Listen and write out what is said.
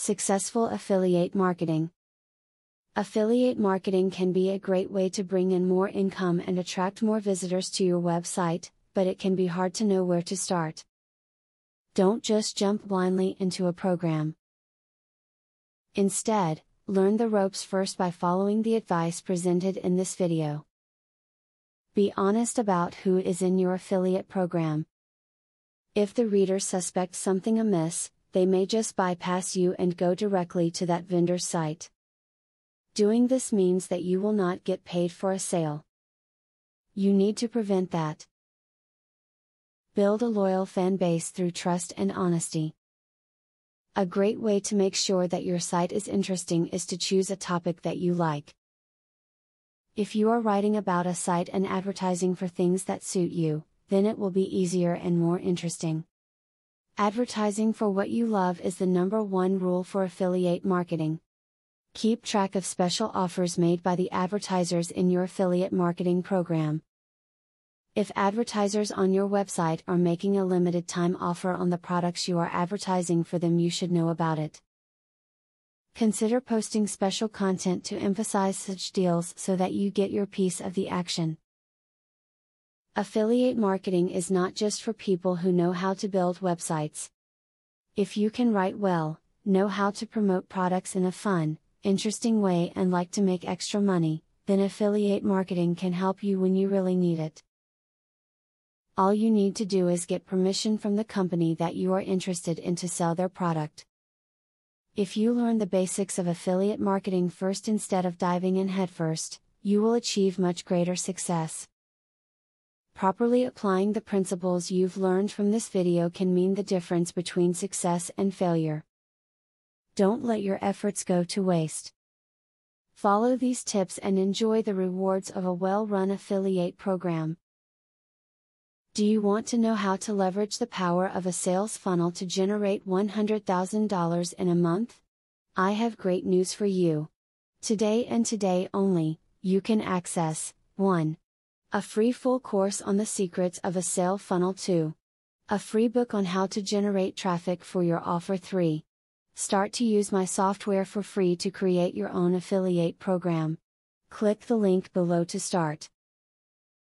Successful affiliate marketing. Affiliate marketing can be a great way to bring in more income and attract more visitors to your website, but it can be hard to know where to start. Don't just jump blindly into a program. Instead, learn the ropes first by following the advice presented in this video. Be honest about who is in your affiliate program. If the reader suspects something amiss, they may just bypass you and go directly to that vendor's site. Doing this means that you will not get paid for a sale. You need to prevent that. Build a loyal fan base through trust and honesty. A great way to make sure that your site is interesting is to choose a topic that you like. If you are writing about a site and advertising for things that suit you, then it will be easier and more interesting. Advertising for what you love is the #1 rule for affiliate marketing. Keep track of special offers made by the advertisers in your affiliate marketing program. If advertisers on your website are making a limited time offer on the products you are advertising for them, you should know about it. Consider posting special content to emphasize such deals so that you get your piece of the action. Affiliate marketing is not just for people who know how to build websites. If you can write well, know how to promote products in a fun, interesting way and like to make extra money, then affiliate marketing can help you when you really need it. All you need to do is get permission from the company that you are interested in to sell their product. If you learn the basics of affiliate marketing first instead of diving in headfirst, you will achieve much greater success. Properly applying the principles you've learned from this video can mean the difference between success and failure. Don't let your efforts go to waste. Follow these tips and enjoy the rewards of a well-run affiliate program. Do you want to know how to leverage the power of a sales funnel to generate $100,000 in a month? I have great news for you. Today and today only, you can access 1. A free full course on the secrets of a sale funnel. 2. A free book on how to generate traffic for your offer. 3. Start to use my software for free to create your own affiliate program. Click the link below to start.